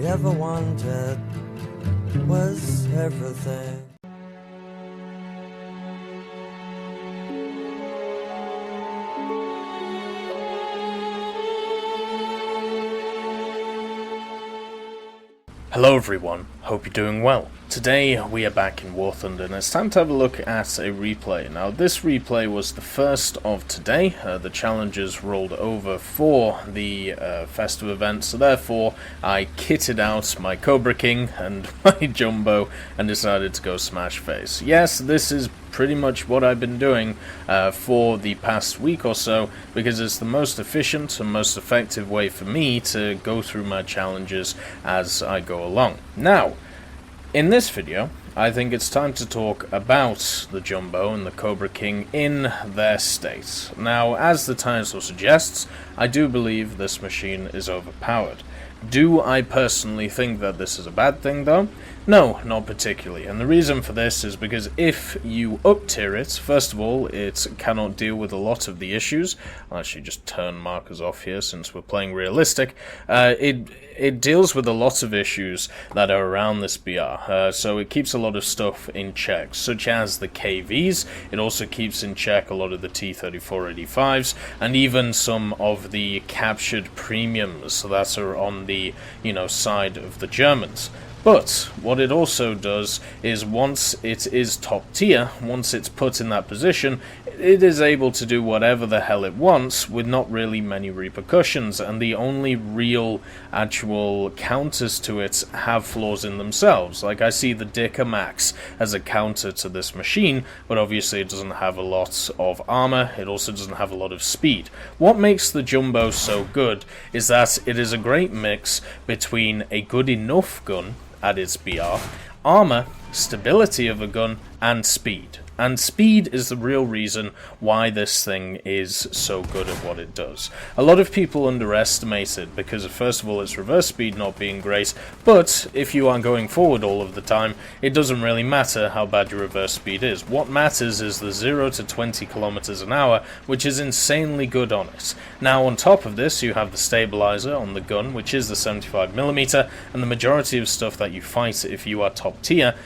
ever wanted was everything. Hello everyone, hope you're doing well. Today we are back in War Thunder and it's time to have a look at a replay. Now this replay was the first of today. The challenges rolled over for the festive event, so therefore I kitted out my Cobra King and my Jumbo and decided to go smash face. Yes, this is pretty much what I've been doing for the past week or so, because it's the most efficient and most effective way for me to go through my challenges as I go along. Now, in this video, I think it's time to talk about the Jumbo and the Cobra King in their state. Now, as the title suggests, I do believe this machine is overpowered. Do I personally think that this is a bad thing, though? No, not particularly, and the reason for this is because if you up-tier it, first of all, it cannot deal with a lot of the issues. I'll actually just turn markers off here since we're playing realistic. It deals with a lot of issues that are around this BR, so it keeps a lot of stuff in check, such as the KVs. It also keeps in check a lot of the T-3485s, and even some of the captured premiums that are on the, side of the Germans. But what it also does is once it is top tier, once it's put in that position, it is able to do whatever the hell it wants with not really many repercussions, and the only real actual counters to it have flaws in themselves. Like, I see the Dicker Max as a counter to this machine, but obviously it doesn't have a lot of armor, it also doesn't have a lot of speed. What makes the Jumbo so good is that it is a great mix between a good enough gun at its BR, armor, stability of a gun, and speed. And speed is the real reason why this thing is so good at what it does. A lot of people underestimate it because, first of all, its reverse speed not being great, but if you are going forward all of the time, it doesn't really matter how bad your reverse speed is. What matters is the 0 to 20 kilometers an hour, which is insanely good on it. Now, on top of this, you have the stabilizer on the gun, which is the 75mm, and the majority of stuff that you fight if you are top tier,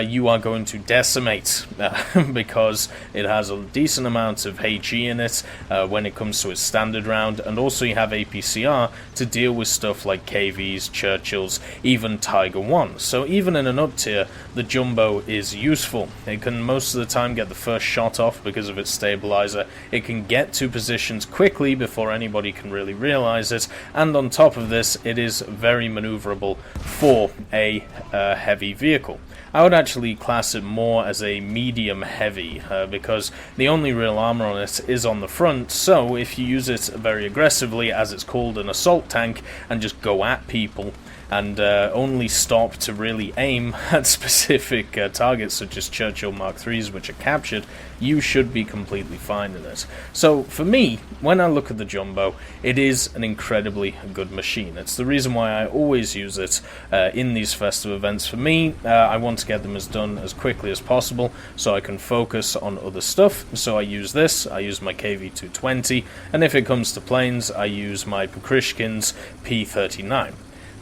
you are going to decimate because it has a decent amount of HE in it when it comes to its standard round, and also you have APCR to deal with stuff like KVs, Churchills, even Tiger 1. So even in an up tier, the Jumbo is useful. It can most of the time get the first shot off because of its stabilizer. It can get to positions quickly before anybody can really realize it, and on top of this, it is very maneuverable for a heavy vehicle. I would actually class it more as a medium heavy because the only real armor on it is on the front, so if you use it very aggressively, as it's called, an assault tank, and just go at people and only stop to really aim at specific targets such as Churchill Mark IIIs which are captured, you should be completely fine in it. So for me, when I look at the Jumbo, it is an incredibly good machine. It's the reason why I always use it in these festive events. For me, I want to get them done as quickly as possible so I can focus on other stuff. So I use this, I use my KV-220, and if it comes to planes, I use my Britishcan's P-39.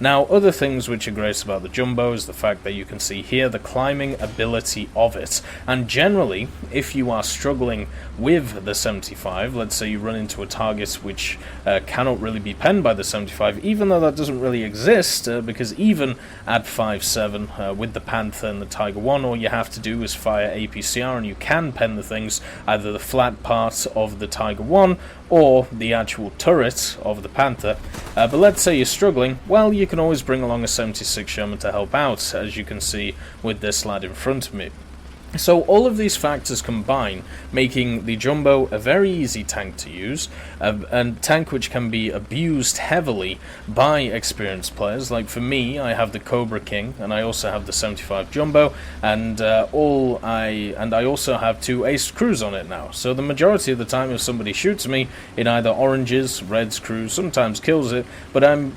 Now, other things which are great about the Jumbo is the fact that you can see here the climbing ability of it. And generally, if you are struggling with the 75, let's say you run into a target which cannot really be penned by the 75, even though that doesn't really exist, because even at 5.7 with the Panther and the Tiger 1, all you have to do is fire APCR and you can pen the things, either the flat parts of the Tiger 1 or the actual turret of the Panther. But let's say you're struggling, well, you can always bring along a 76 Sherman to help out, as you can see with this lad in front of me. So all of these factors combine, making the Jumbo a very easy tank to use, a tank which can be abused heavily by experienced players. Like for me, I have the Cobra King, and I also have the 75 Jumbo, and I also have 2 Ace Crews on it now. So the majority of the time, if somebody shoots me, it either oranges, reds crew, sometimes kills it, but I'm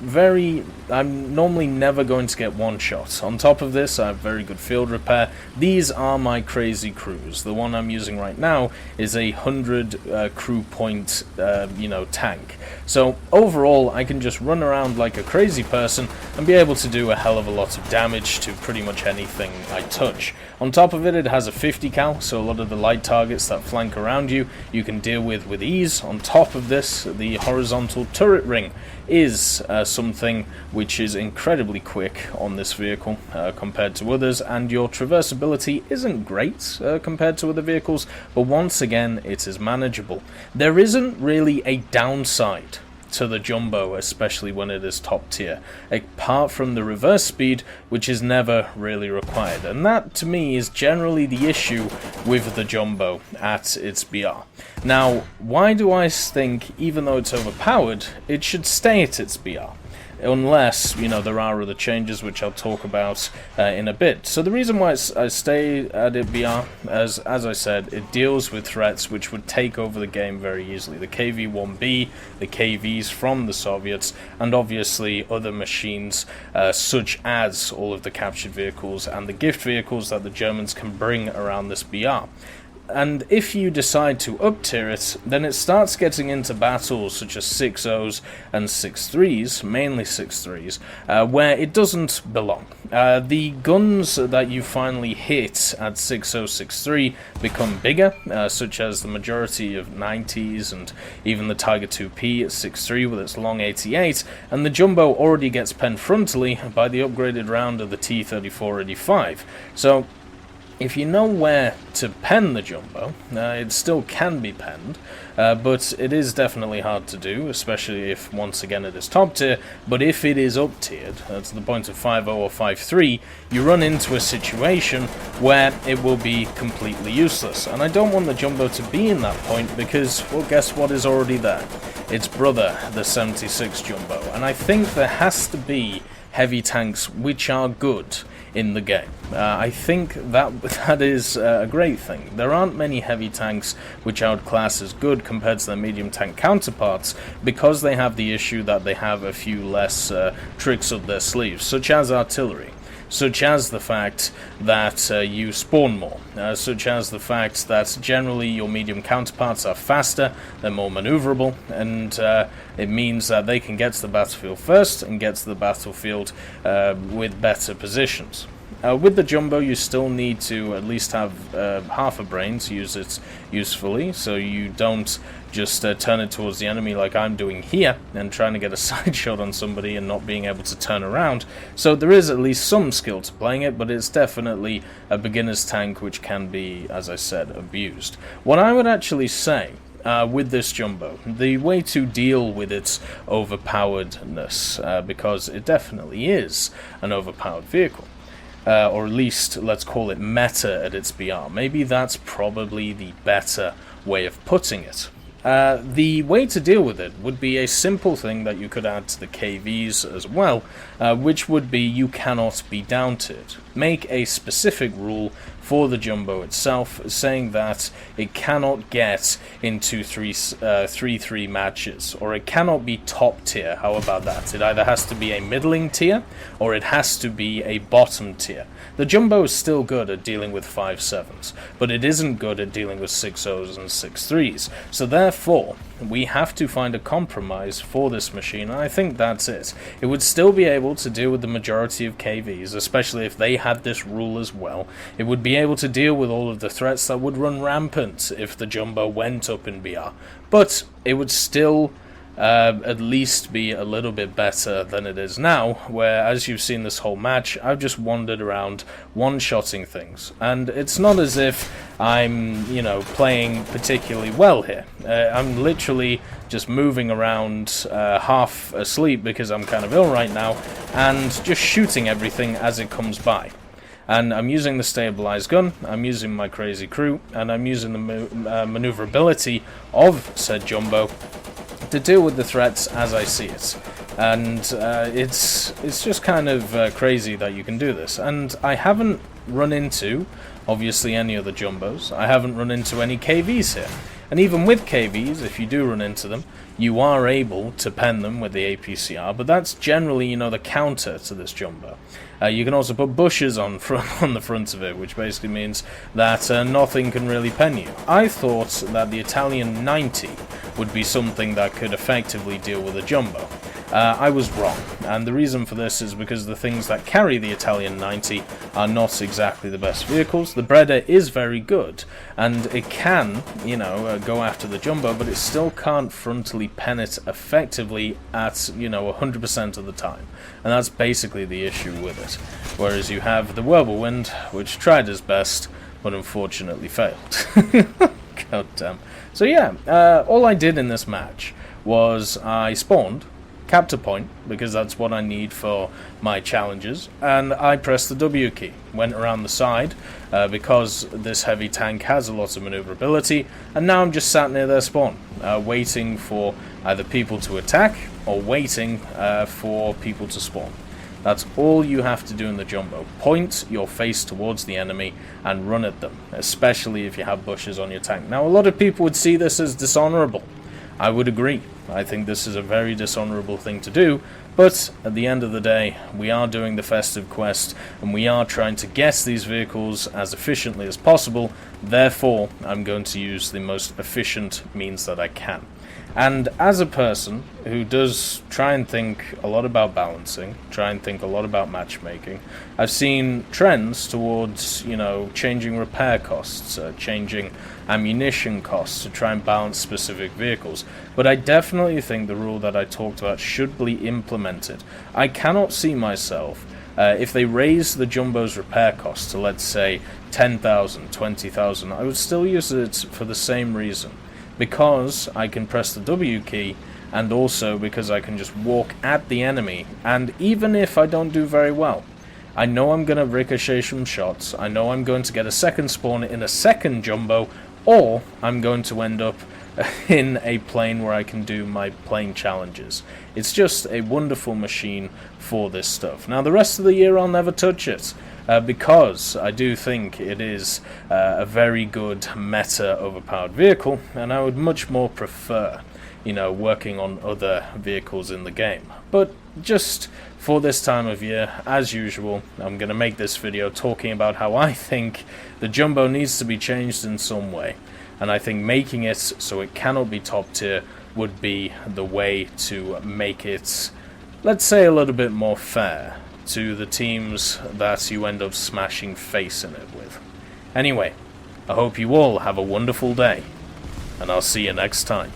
normally never going to get one shot. On top of this, I have very good field repair. These are my crazy crews. The one I'm using right now is a 100 crew point, tank. So overall, I can just run around like a crazy person and be able to do a hell of a lot of damage to pretty much anything I touch. On top of it, it has a 50 cal, so a lot of the light targets that flank around you can deal with ease. On top of this, the horizontal turret ring is something which is incredibly quick on this vehicle compared to others, and your traversability isn't great compared to other vehicles, but once again, it is manageable. There isn't really a downside to the Jumbo, especially when it is top tier, apart from the reverse speed, which is never really required, and that to me is generally the issue with the Jumbo at its BR. Now, why do I think, even though it's overpowered, it should stay at its BR? Unless, there are other changes which I'll talk about in a bit. So the reason why I stay at it BR, as I said, it deals with threats which would take over the game very easily. The KV-1B, the KVs from the Soviets, and obviously other machines such as all of the captured vehicles and the gift vehicles that the Germans can bring around this BR. And if you decide to up-tier it, then it starts getting into battles such as 6.0s and 6.3s, mainly 6.3s, where it doesn't belong. The guns that you finally hit at 6.0, 6.3 become bigger, such as the majority of 90s and even the Tiger 2P at 6.3 with its long 88, and the Jumbo already gets penned frontally by the upgraded round of the T-34-85. So if you know where to pen the Jumbo, it still can be penned, but it is definitely hard to do, especially if, once again, it is top tier. But if it is up tiered, to the point of 5.0 or 5.3, you run into a situation where it will be completely useless. And I don't want the Jumbo to be in that point because, well, guess what is already there? Its brother, the 76 Jumbo. And I think there has to be heavy tanks which are good in the game. I think that is a great thing. There aren't many heavy tanks which I would class as good compared to their medium tank counterparts because they have the issue that they have a few less tricks up their sleeves, such as artillery, such as the fact that you spawn more, such as the fact that generally your medium counterparts are faster, they're more maneuverable, and it means that they can get to the battlefield first and get to the battlefield with better positions. With the Jumbo, you still need to at least have half a brain to use it usefully, so you don't just turn it towards the enemy like I'm doing here and trying to get a side shot on somebody and not being able to turn around. So there is at least some skill to playing it, but it's definitely a beginner's tank which can be, as I said, abused. What I would actually say with this Jumbo, the way to deal with its overpoweredness, because it definitely is an overpowered vehicle, or at least let's call it meta at its BR. Maybe that's probably the better way of putting it. The way to deal with it would be a simple thing that you could add to the KVs as well, which would be you cannot be down-tiered. Make a specific rule for the Jumbo itself, saying that it cannot get into 3-3 matches, or it cannot be top tier. How about that? It either has to be a middling tier, or it has to be a bottom tier. The Jumbo is still good at dealing with 5.7s, but it isn't good at dealing with 6.0s and 6.3s. So therefore, we have to find a compromise for this machine, and I think that's it. It would still be able to deal with the majority of KVs, especially if they had this rule as well. It would be able to deal with all of the threats that would run rampant if the Jumbo went up in BR, but it would still at least be a little bit better than it is now, where, as you've seen this whole match, I've just wandered around one-shotting things, and it's not as if I'm, playing particularly well here. I'm literally just moving around half asleep because I'm kind of ill right now, and just shooting everything as it comes by. And I'm using the stabilized gun, I'm using my crazy crew, and I'm using the maneuverability of said Jumbo to deal with the threats as I see it. And it's just kind of crazy that you can do this. And I haven't run into obviously any other jumbos. I haven't run into any KVs here. And even with KVs, if you do run into them, you are able to pen them with the APCR, but that's generally, you know, the counter to this jumbo. You can also put bushes on the front of it, which basically means that nothing can really pen you. I thought that the Italian 90 would be something that could effectively deal with a jumbo. I was wrong, and the reason for this is because the things that carry the Italian 90 are not exactly the best vehicles. The Breda is very good, and it can, you know, go after the jumbo, but it still can't frontally pen it effectively at, you know, 100% of the time. And that's basically the issue with it. Whereas you have the Whirlwind, which tried its best, but unfortunately failed. God damn. So yeah, all I did in this match was I spawned, capped a point, because that's what I need for my challenges, and I pressed the W key, went around the side, because this heavy tank has a lot of maneuverability, and now I'm just sat near their spawn, waiting for either people to attack, or waiting for people to spawn. That's all you have to do in the jumbo. Point your face towards the enemy and run at them, especially if you have bushes on your tank. Now, a lot of people would see this as dishonorable. I would agree. I think this is a very dishonorable thing to do, but at the end of the day, we are doing the festive quest, and we are trying to guess these vehicles as efficiently as possible. Therefore, I'm going to use the most efficient means that I can. And as a person who does try and think a lot about balancing, try and think a lot about matchmaking, I've seen trends towards, you know, changing repair costs, changing ammunition costs to try and balance specific vehicles. But I definitely think the rule that I talked about should be implemented. I cannot see myself, if they raise the jumbo's repair cost to, let's say, 10,000, 20,000, I would still use it for the same reason. Because I can press the W key, and also because I can just walk at the enemy, and even if I don't do very well, I know I'm going to ricochet some shots, I know I'm going to get a second spawn in a second jumbo, or I'm going to end up in a plane where I can do my plane challenges. It's just a wonderful machine for this stuff. Now, the rest of the year I'll never touch it. Because I do think it is a very good meta overpowered vehicle, and I would much more prefer, you know, working on other vehicles in the game. But just for this time of year, as usual, I'm going to make this video talking about how I think the jumbo needs to be changed in some way, and I think making it so it cannot be top tier would be the way to make it, let's say, a little bit more fair to the teams that you end up smashing face in it with. Anyway, I hope you all have a wonderful day, and I'll see you next time.